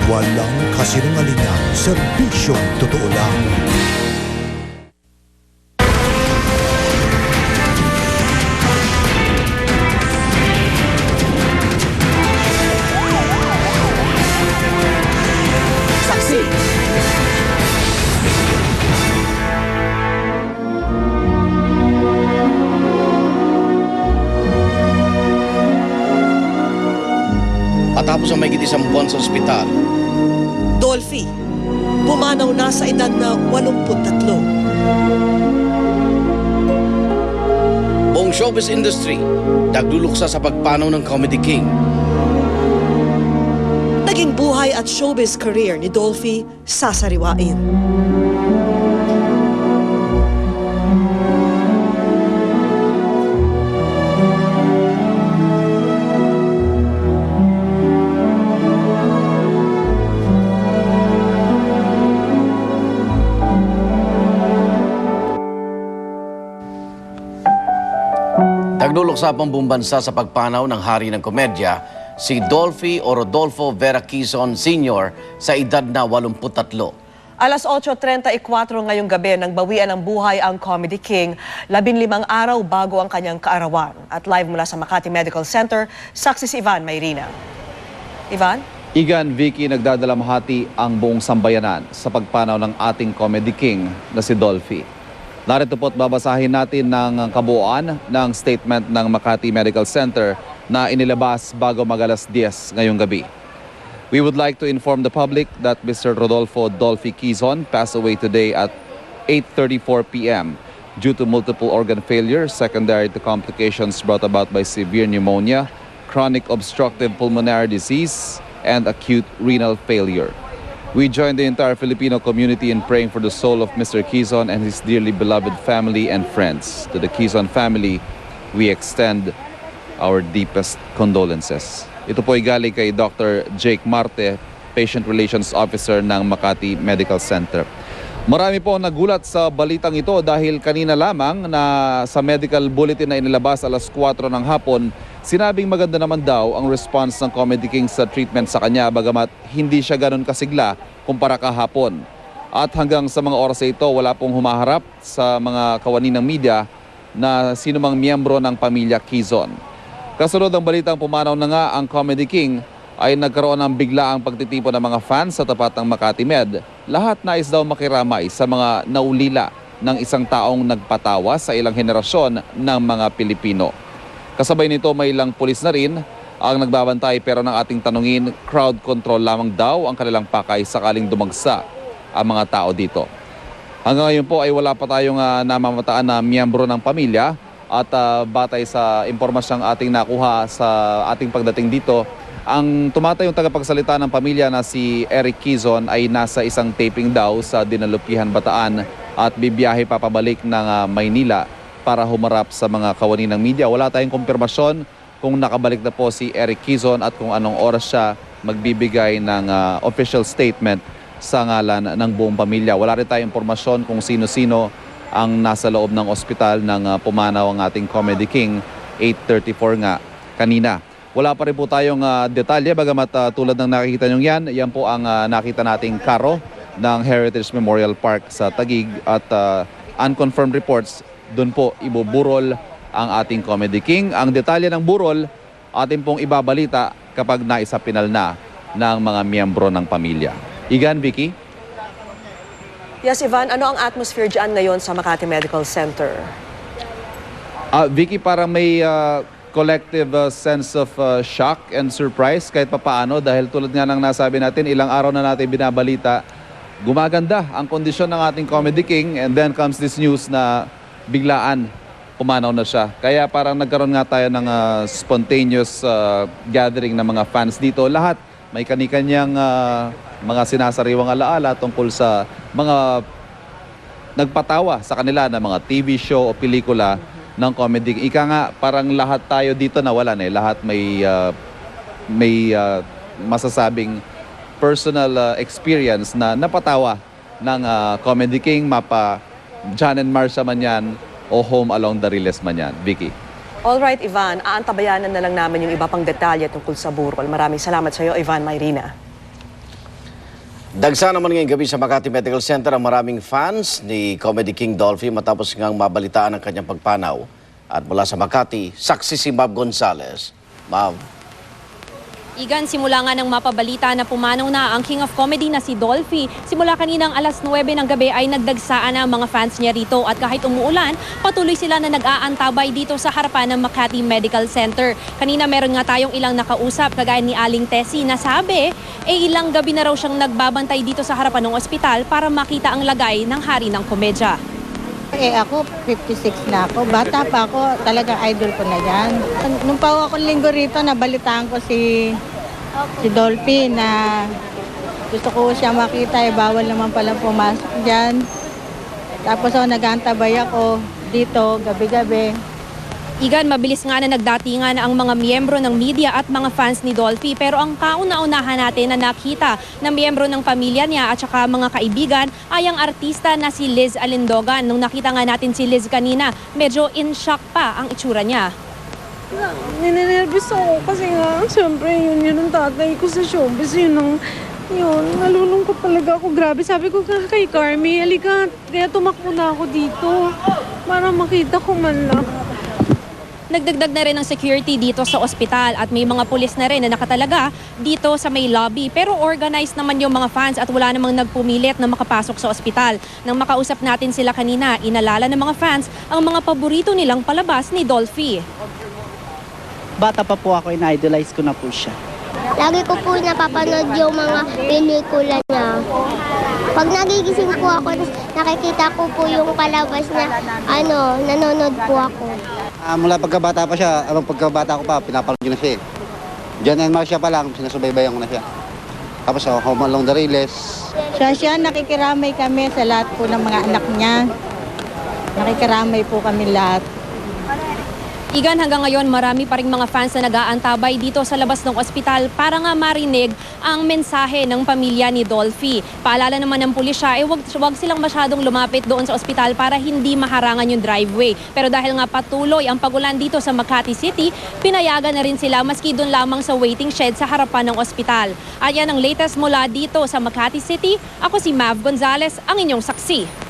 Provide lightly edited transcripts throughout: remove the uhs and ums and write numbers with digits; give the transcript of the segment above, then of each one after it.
Walang kasinungalingan, serbisyong totoo lang. Saksi! Patapos ang mahigit isang buwan sa ospital, Dolphy, pumanaw na sa edad na 83. buong showbiz industry nagduluksa sa pagpanaw ng Comedy King. Naging buhay at showbiz career ni Dolphy sasariwain. Nagduluksa pang buong bansa sa pagpanaw ng hari ng komedya, si Dolphy o Rodolfo Vera Quezon Sr. sa edad na 83. Alas 8:34 ngayong gabi nang bawian ng buhay ang Comedy King, 15 araw bago ang kanyang kaarawan. At live mula sa Makati Medical Center, saksi si Ivan Mayrina. Ivan? Igan, Vicky, nagdadalamhati ang buong sambayanan sa pagpanaw ng ating Comedy King na si Dolphy. Narito po't babasahin natin ng kabuuan ng statement ng Makati Medical Center na inilabas bago mag-alas 10 ngayong gabi. We would like to inform the public that Mr. Rodolfo Dolphy Quezon passed away today at 8:34 p.m. due to multiple organ failure secondary to complications brought about by severe pneumonia, chronic obstructive pulmonary disease, and acute renal failure. We join the entire Filipino community in praying for the soul of Mr. Quezon and his dearly beloved family and friends. To the Quezon family, we extend our deepest condolences. Ito po ay galing kay Dr. Jake Marte, Patient Relations Officer ng Makati Medical Center. Marami po nagulat sa balitang ito dahil kanina lamang na sa medical bulletin na inilabas alas 4 ng hapon, sinabing maganda naman daw ang response ng Comedy King sa treatment sa kanya bagamat hindi siya ganun kasigla kumpara kahapon. At hanggang sa mga oras na ito, wala pong humaharap sa mga kawani ng media na sinumang miyembro ng pamilya Quezon. Kasunod ng balitang pumanaw na nga ang Comedy King, ay nagkaroon ng biglaang pagtitipon ng mga fans sa tapat ng Makati Med. Lahat nais daw makiramay sa mga naulila ng isang taong nagpatawa sa ilang henerasyon ng mga Pilipino. Kasabay nito may ilang pulis na rin ang nagbabantay pero ng ating tanungin, crowd control lamang daw ang kanilang pakay sakaling dumagsa ang mga tao dito. Hanggang ngayon po ay wala pa tayong namamataan na miyembro ng pamilya at batay sa impormasyong ating nakuha sa ating pagdating dito, ang tumatayong tagapagsalita ng pamilya na si Eric Quezon ay nasa isang taping daw sa Dinalupihan, Bataan at bibiyahe papabalik ng Maynila para humarap sa mga kawani ng media. Wala tayong kumpirmasyon kung nakabalik na po si Eric Quezon at kung anong oras siya magbibigay ng official statement sa ngalan ng buong pamilya. Wala rin tayong impormasyon kung sino-sino ang nasa loob ng ospital ng pumanaw ang ating Comedy King, 8:34 nga kanina. Wala pa rin po tayong detalye, bagamat tulad ng nakikita nyo yan po ang nakita nating karo ng Heritage Memorial Park sa Taguig at unconfirmed reports, doon po ibuburol ang ating Comedy King. Ang detalye ng burol, atin pong ibabalita kapag naisapinal na ng mga miyembro ng pamilya. Igan, Vicky? Yes, Ivan, ano ang atmosphere dyan ngayon sa Makati Medical Center? Vicky, parang may collective sense of shock and surprise kahit papaano dahil tulad nga ng nasabi natin, ilang araw na natin binabalita, gumaganda ang kondisyon ng ating Comedy King and then comes this news na biglaan pumanaw na siya. Kaya parang nagkaroon nga tayo ng spontaneous gathering ng mga fans dito. Lahat may kanikanyang mga sinasariwang alaala tungkol sa mga nagpatawa sa kanila na mga TV show o pelikula ng Comedy. Ika nga, parang lahat tayo dito nawalan eh. Lahat may masasabing personal experience na napatawa ng Comedy King, mapa John and Marcia man yan o Home Along the Riles man yan. Vicky. Alright, Ivan, aantabayanan na lang namin yung iba pang detalye tungkol sa burol. Maraming salamat sa iyo, Ivan Mayrina. Dagsa naman ngayong gabi sa Makati Medical Center ang maraming fans ni Comedy King Dolphy matapos ngang mabalitaan ang kanyang pagpanaw. At mula sa Makati, saksi si Mav Gonzales. Mav. Igan, simula nga ng mapabalita na pumanaw na ang King of Comedy na si Dolphy. Simula kaninang alas 9 ng gabi ay nagdagsaan na ang mga fans niya rito at kahit umuulan, patuloy sila na nag-aantabay dito sa harapan ng Makati Medical Center. Kanina meron nga tayong ilang nakausap kagaya ni Aling Tessie na sabi, ilang gabi na raw siyang nagbabantay dito sa harapan ng ospital para makita ang lagay ng hari ng komedya. Ako, 56 na ako. Bata pa ako, talaga idol ko na yan. Nung pa ako linggo rito, nabalitaan ko si Dolphy na gusto ko siya makita, bawal naman pala pumasok dyan. Tapos nag-aantabay ako dito, gabi-gabi. Igan, mabilis nga na nagdatingan ang mga miyembro ng media at mga fans ni Dolphy. Pero ang kauna-unahan natin na nakita na miyembro ng pamilya niya at saka mga kaibigan ay ang artista na si Liz Alindogan. Nung nakita nga natin si Liz kanina, medyo in shock pa ang itsura niya. Ninenervous ako kasi nga, siyempre yun ang tatay ko sa showbiz. Yun, nalulungkot talaga ako. Grabe, sabi ko kay Carmi, alika, kaya tumakbo na ako dito para makita ko man lang. Nagdagdag na rin ang security dito sa ospital at may mga pulis na rin na nakatalaga dito sa may lobby. Pero organized naman yung mga fans at wala namang nagpumilit na makapasok sa ospital. Nang makausap natin sila kanina, inalala ng mga fans ang mga paborito nilang palabas ni Dolphy. Bata pa po ako, ina-idolize ko na po siya. Lagi ko po napapanood yung mga pelikula niya. Pag nagigising po ako, nakikita ko po yung palabas na nanonood po ako. Mula pagkabata pa siya, pagkabata ko pa, pinapanood ko na siya. John and Marcia pa lang, sinasubaybayan ko na siya. Tapos Home Along the Rails. Siya, nakikiramay kami sa lahat po ng mga anak niya. Nakikiramay po kami lahat. Igan, hanggang ngayon marami pa ring mga fans na nag-aantabay dito sa labas ng ospital para nga marinig ang mensahe ng pamilya ni Dolphy. Paalala naman ng pulisya, wag silang masyadong lumapit doon sa ospital para hindi maharangan yung driveway. Pero dahil nga patuloy ang pagulan dito sa Makati City, pinayagan na rin sila maski doon lamang sa waiting shed sa harapan ng ospital. At yan ang latest mula dito sa Makati City. Ako si Mav Gonzales, ang inyong saksi.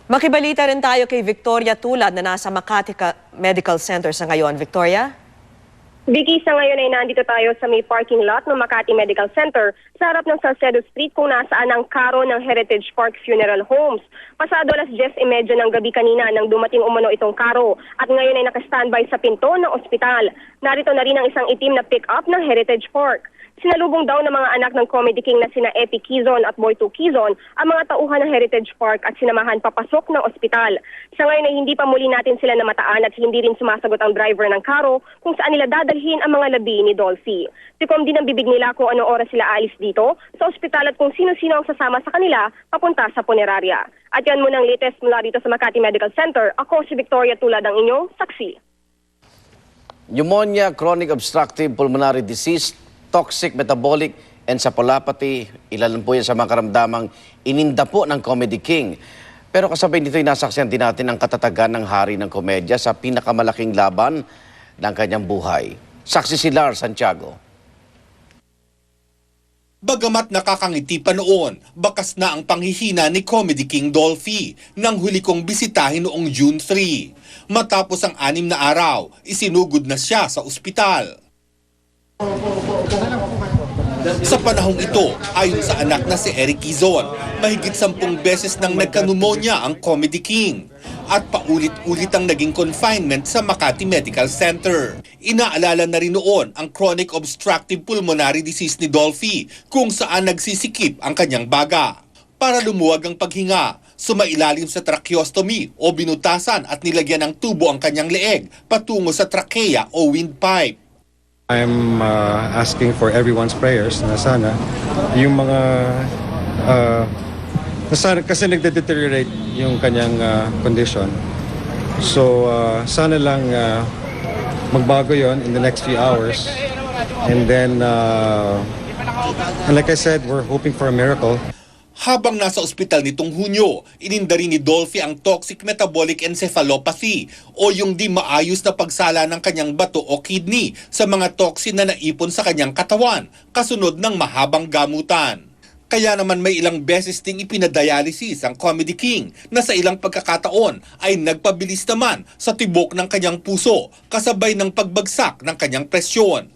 Makibalita rin tayo kay Victoria Tulad na nasa Makati Medical Center sa ngayon. Victoria? Vicky, sa ngayon ay nandito tayo sa may parking lot ng Makati Medical Center sa harap ng Salcedo Street kung nasaan ang karo ng Heritage Park Funeral Homes. Pasado alas 10:30 ng gabi kanina nang dumating umano itong karo at ngayon ay naka-standby sa pinto ng ospital. Narito na rin ang isang itim na pick-up ng Heritage Park. Sinalubong daw ng mga anak ng Comedy King na sina Epi Quizon at Boy 2 Quizon ang mga tauhan ng Heritage Park at sinamahan papasok ng ospital. Sa ngayon ay hindi pa muli natin sila namataan at hindi rin sumasagot ang driver ng karo kung saan nila dadalhin ang mga labi ni Dolphy. Tikom din ang bibig nila kung anong oras sila alis dito sa ospital at kung sino-sino ang sasama sa kanila papunta sa punerarya. At yan muna ang latest mula dito sa Makati Medical Center. Ako si Victoria Tulad, ang inyong saksi. Pneumonia, chronic obstructive pulmonary disease, toxic metabolic encephalopathy, ilan po yan sa mga karamdamang ininda po ng Comedy King. Pero kasabay nito ay nasaksihan din natin ang katatagan ng hari ng komedya sa pinakamalaking laban ng kanyang buhay. Saksi si Lars Santiago. Bagamat nakakangiti pa noon, bakas na ang panghihina ni Comedy King Dolphy nang huli kong bisitahin noong June 3. Matapos ang 6 na araw, isinugod na siya sa ospital. Sa panahong ito, ayon sa anak na si Eric Quizon, mahigit 10 beses nang nagka-pneumonia ang Comedy King at paulit-ulit ang naging confinement sa Makati Medical Center. Inaalala na rin noon ang chronic obstructive pulmonary disease ni Dolphy kung saan nagsisikip ang kanyang baga. Para lumuwag ang paghinga, sumailalim sa tracheostomy o binutasan at nilagyan ng tubo ang kanyang leeg patungo sa trachea o windpipe. I'm asking for everyone's prayers na sana yung mga kasi nagde-deteriorate yung kanyang condition. So sana lang magbago yon in the next few hours. And then like I said, we're hoping for a miracle. Habang nasa ospital nitong Hunyo, ininda rin ni Dolphy ang toxic metabolic encephalopathy o yung di maayos na pagsala ng kanyang bato o kidney sa mga toxin na naipon sa kanyang katawan kasunod ng mahabang gamutan. Kaya naman may ilang beses ding ipinadialysis ang Comedy King na sa ilang pagkakataon ay nagpabilis naman sa tibok ng kanyang puso kasabay ng pagbagsak ng kanyang presyon.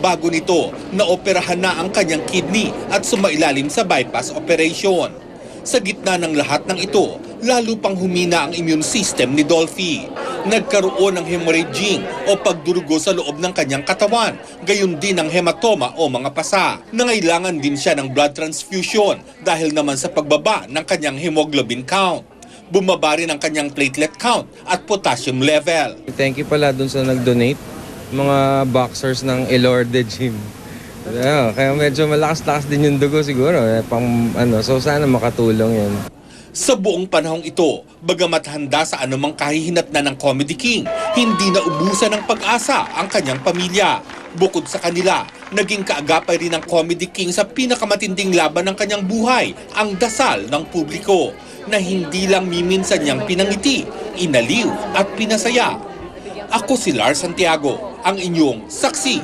Bago nito, naoperahan na ang kanyang kidney at sumailalim sa bypass operation. Sa gitna ng lahat ng ito, lalo pang humina ang immune system ni Dolphy. Nagkaroon ng hemorrhaging o pagdurugo sa loob ng kanyang katawan, gayon din ang hematoma o mga pasa. Nangailangan din siya ng blood transfusion dahil naman sa pagbaba ng kanyang hemoglobin count. Bumaba rin ang kanyang platelet count at potassium level. Thank you pala dun sa nag-donate, mga boxers ng Elorde Gym. Kaya medyo malakas-lakas din yung dugo siguro. So sana makatulong yun. Sa buong panahong ito, bagamat handa sa anumang kahihinatnan ng Comedy King, hindi na ubusan ng pag-asa ang kanyang pamilya. Bukod sa kanila, naging kaagapay rin ng Comedy King sa pinakamatinding laban ng kanyang buhay, ang dasal ng publiko, na hindi lang miminsan niyang pinangiti, inaliw at pinasaya. Ako si Lars Santiago, ang inyong saksi.